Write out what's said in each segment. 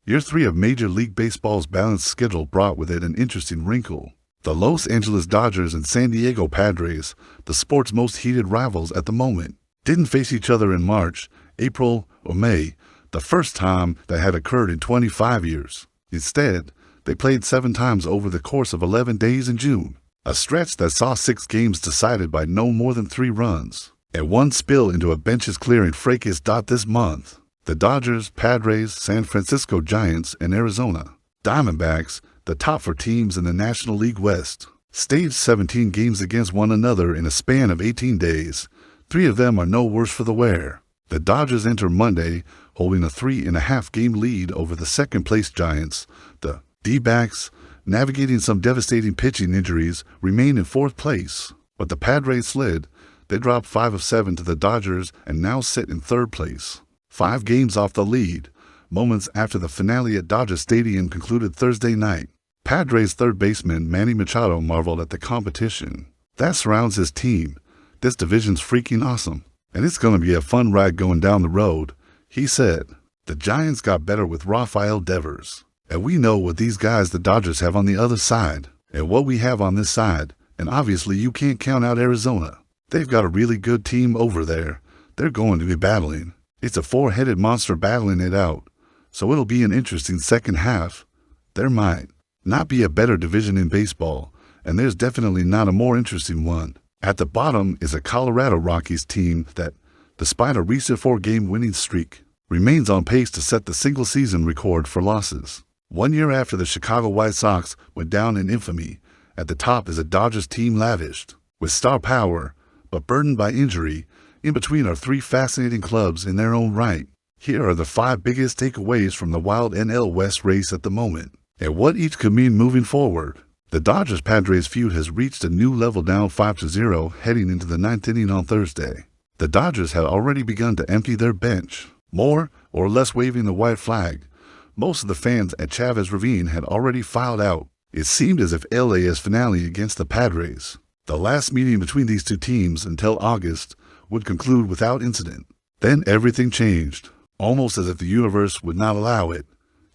Year 3 of Major League Baseball's balanced schedule brought with it an interesting wrinkle. The Los Angeles Dodgers and San Diego Padres, the sport's most heated rivals at the moment, didn't face each other in March, April, or May, the first time that had occurred in 25 years. Instead, they played 7 times over the course of 11 days in June, a stretch that saw 6 games decided by no more than 3 runs, and 1 spill into a benches-clearing fracas. This month, the Dodgers, Padres, San Francisco Giants, and Arizona Diamondbacks, the top 4 teams in the National League West, staged 17 games against one another in a span of 18 days. 3 of them are no worse for the wear. The Dodgers enter Monday holding a 3.5-game lead over the second-place Giants. The D-backs, navigating some devastating pitching injuries, remain in 4th place, but the Padres slid. They dropped 5 of 7 to the Dodgers and now sit in 3rd place, 5 games off the lead, moments after the finale at Dodger Stadium concluded Thursday night. Padres third baseman Manny Machado marveled at the competition that surrounds his team. "This division's freaking awesome, and it's going to be a fun ride going down the road," he said. "The Giants got better with Rafael Devers, and we know what these guys the Dodgers have on the other side, and what we have on this side, and obviously you can't count out Arizona. They've got a really good team over there. They're going to be battling. It's a 4-headed monster battling it out, so it'll be an interesting second half. There might not be a better division in baseball, and there's definitely not a more interesting one." At the bottom is a Colorado Rockies team that, despite a recent 4-game winning streak, remains on pace to set the single-season record for losses. 1 year after the Chicago White Sox went down in infamy, at the top is a Dodgers team lavished with star power, but burdened by injury. In between are 3 fascinating clubs in their own right. Here are the 5 biggest takeaways from the wild NL West race at the moment, and what each could mean moving forward. The Dodgers-Padres feud has reached a new level, down 5-0 heading into the 9th inning on Thursday. The Dodgers had already begun to empty their bench, more or less waving the white flag. Most of the fans at Chavez Ravine had already filed out. It seemed as if LA's finale against the Padres, the last meeting between these 2 teams until August, would conclude without incident. Then everything changed, almost as if the universe would not allow it.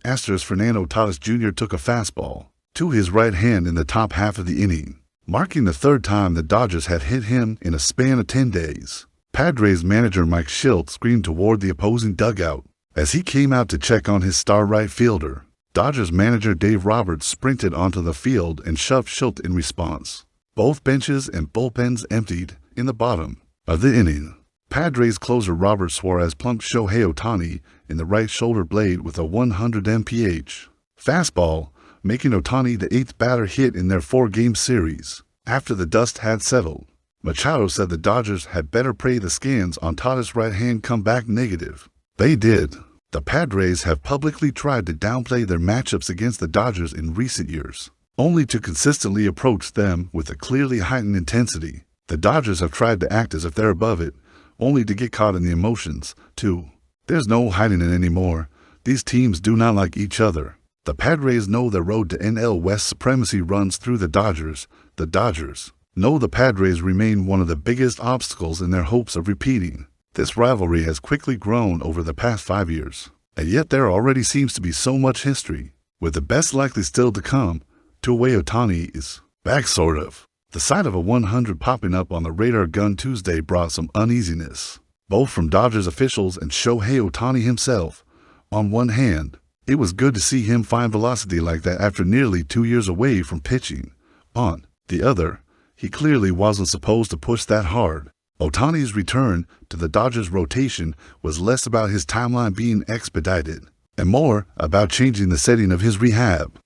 Astros Fernando Tatis Jr. took a fastball to his right hand in the top half of the inning, marking the 3rd time the Dodgers had hit him in a span of 10 days. Padres manager Mike Shildt screamed toward the opposing dugout as he came out to check on his star right fielder. Dodgers manager Dave Roberts sprinted onto the field and shoved Shildt in response. Both benches and bullpens emptied in the bottom of the inning. Padres closer Robert Suarez plumped Shohei Ohtani in the right shoulder blade with a 100 mph fastball, making Ohtani the 8th batter hit in their 4-game series. After the dust had settled, Machado said the Dodgers had better pray the scans on Tatis' right hand come back negative. They did. The Padres have publicly tried to downplay their matchups against the Dodgers in recent years, only to consistently approach them with a clearly heightened intensity. The Dodgers have tried to act as if they're above it, only to get caught in the emotions, too. There's no hiding it anymore. These teams do not like each other. The Padres know their road to NL West supremacy runs through the Dodgers. The Dodgers know the Padres remain one of the biggest obstacles in their hopes of repeating. This rivalry has quickly grown over the past 5 years, and yet there already seems to be so much history, with the best likely still to come. Two-way Ohtani is back, sort of. The sight of a 100 popping up on the radar gun Tuesday brought some uneasiness, both from Dodgers officials and Shohei Ohtani himself. On one hand, it was good to see him find velocity like that after nearly 2 years away from pitching. On the other, he clearly wasn't supposed to push that hard. Ohtani's return to the Dodgers rotation was less about his timeline being expedited and more about changing the setting of his rehab.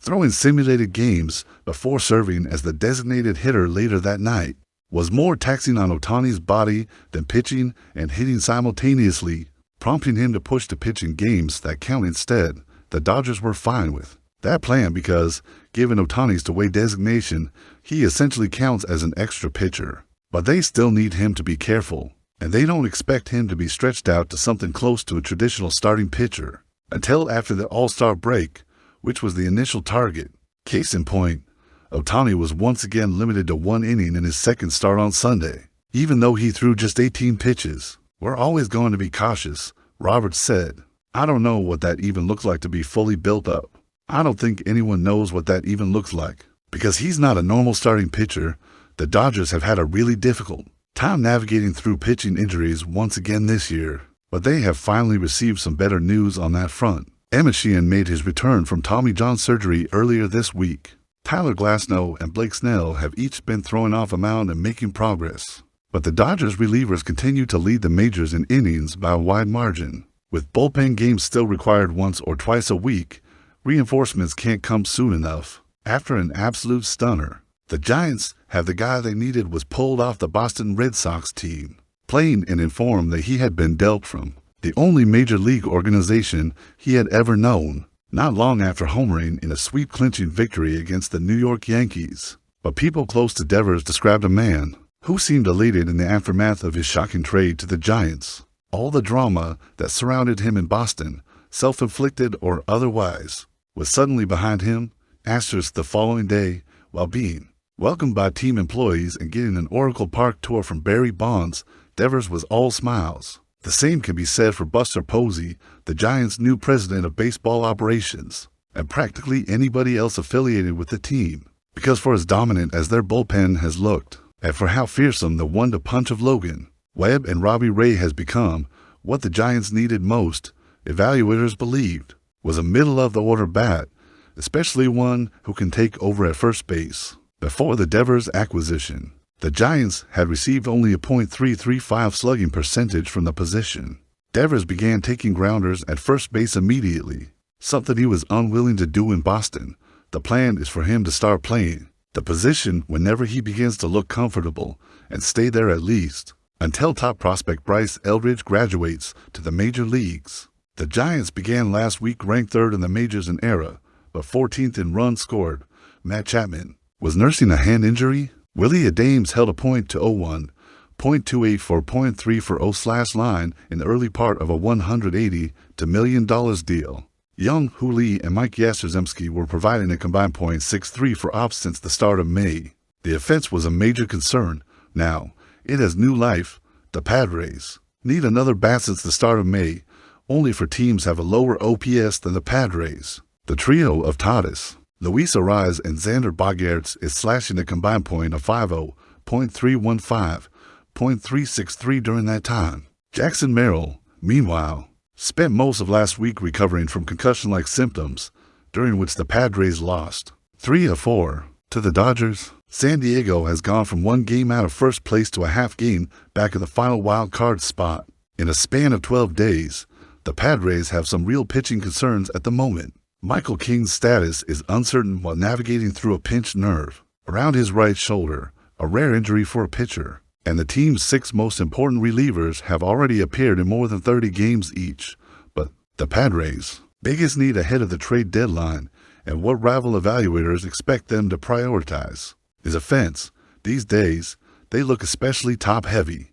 Throwing simulated games before serving as the designated hitter later that night was more taxing on Ohtani's body than pitching and hitting simultaneously, prompting him to push to pitch in games that count instead. The Dodgers were fine with that plan because, given Ohtani's two-way designation, he essentially counts as an extra pitcher. But they still need him to be careful, and they don't expect him to be stretched out to something close to a traditional starting pitcher until after the All-Star break, which was the initial target. Case in point, Ohtani was once again limited to 1 inning in his second start on Sunday, even though he threw just 18 pitches. "We're always going to be cautious," Roberts said. I don't know what that even looks like to be fully built up. I don't think anyone knows what that even looks like. Because he's not a normal starting pitcher, the Dodgers have had a really difficult time navigating through pitching injuries once again this year. But they have finally received some better news on that front. Emmett Sheehan made his return from Tommy John surgery earlier this week. Tyler Glasnow and Blake Snell have each been throwing off a mound and making progress. But the Dodgers relievers continue to lead the majors in innings by a wide margin. With bullpen games still required once or twice a week, reinforcements can't come soon enough. After an absolute stunner, the Giants have the guy they needed was pulled off the Boston Red Sox team, playing and informed that he had been dealt from the only major league organization he had ever known, not long after homering in a sweep-clinching victory against the New York Yankees. But people close to Devers described a man who seemed elated in the aftermath of his shocking trade to the Giants. All the drama that surrounded him in Boston, self-inflicted or otherwise, was suddenly behind him, the following day, while being welcomed by team employees and getting an Oracle Park tour from Barry Bonds. Devers was all smiles. The same can be said for Buster Posey, the Giants' new president of baseball operations, and practically anybody else affiliated with the team. Because for as dominant as their bullpen has looked, and for how fearsome the one-two punch of Logan, Webb, and Robbie Ray has become, what the Giants needed most, evaluators believed, was a middle-of-the-order bat, especially one who can take over at first base. Before the Devers acquisition, the Giants had received only a .335 slugging percentage from the position. Devers began taking grounders at first base immediately, something he was unwilling to do in Boston. The plan is for him to start playing the position whenever he begins to look comfortable and stay there at least until top prospect Bryce Eldridge graduates to the major leagues. The Giants began last week ranked third in the majors in ERA, but 14th in runs scored. Matt Chapman was nursing a hand injury. Willie Adames held a .201, .28 for .3 for O/line in the early part of a $180 million deal. Young Hooley and Mike Yastrzemski were providing a combined .63 for ops since the start of May. The offense was a major concern. Now, it has new life. The Padres need another bat since the start of May. Only for teams have a lower OPS than the Padres. The trio of Tatis, Luis Arraez, and Xander Bogaerts is slashing a combined point of .50, .315, .363 during that time. Jackson Merrill, meanwhile, spent most of last week recovering from concussion-like symptoms, during which the Padres lost 3 of 4 to the Dodgers. San Diego has gone from one game out of first place to a half game back at the final wild card spot. In a span of 12 days, the Padres have some real pitching concerns at the moment. Michael King's status is uncertain while navigating through a pinched nerve around his right shoulder, a rare injury for a pitcher, and the team's 6 most important relievers have already appeared in more than 30 games each. But the Padres' biggest need ahead of the trade deadline and what rival evaluators expect them to prioritize is offense. These days, they look especially top-heavy.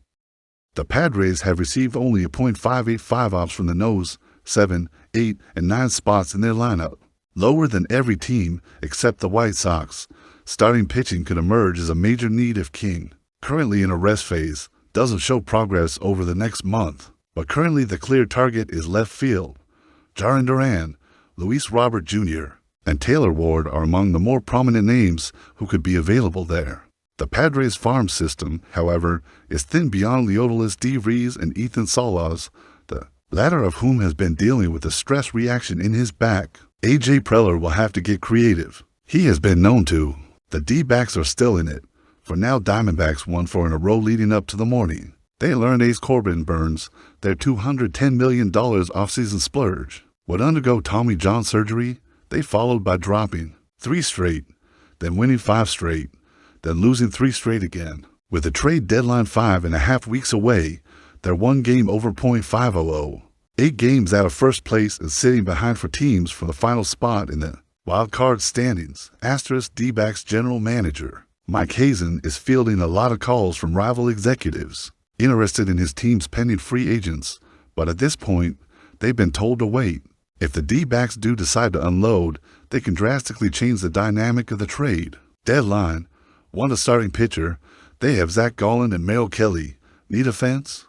The Padres have received only a .585 ops from the nose, 7, 8, and 9 spots in their lineup, lower than every team except the White Sox. Starting pitching could emerge as a major need if King, currently in a rest phase, doesn't show progress over the next month. But currently the clear target is left field. Jarren Duran, Luis Robert Jr., and Taylor Ward are among the more prominent names who could be available there. The Padres farm system, however, is thin beyond Leodolis D. Rees and Ethan Salas, the latter of whom has been dealing with a stress reaction in his back. A.J. Preller will have to get creative. He has been known to. The D-backs are still in it. For now, Diamondbacks won 4 in a row leading up to the morning. They learned ace Corbin Burnes their $210 million offseason splurge would undergo Tommy John surgery. They followed by dropping 3 straight, then winning 5 straight, then losing 3 straight again. With the trade deadline 5.5 weeks away, they're 1 game over .500, 8 games out of first place and sitting behind for teams for the final spot in the wild card standings. D-backs general manager Mike Hazen is fielding a lot of calls from rival executives interested in his team's pending free agents, but at this point, they've been told to wait. If the D-backs do decide to unload, they can drastically change the dynamic of the trade deadline. Want a starting pitcher? They have Zach Gallen and Merrill Kelly. Need offense?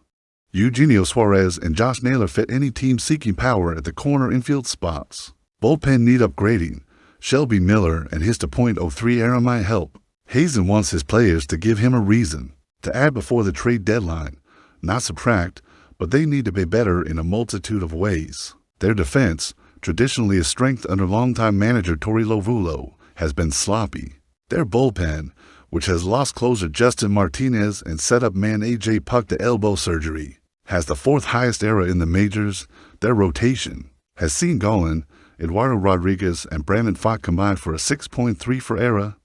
Eugenio Suarez and Josh Naylor fit any team seeking power at the corner infield spots. Bullpen need upgrading. Shelby Miller and his .03 ERA might help. Hazen wants his players to give him a reason to add before the trade deadline, not subtract, but they need to be better in a multitude of ways. Their defense, traditionally a strength under longtime manager Torey Lovulo, has been sloppy. Their bullpen, which has lost closer Justin Martinez and set-up man A.J. Puck to elbow surgery, has the fourth highest ERA in the majors. Their rotation has seen Golan, Eduardo Rodriguez, and Brandon Pfaadt combined for a 6.3 for ERA.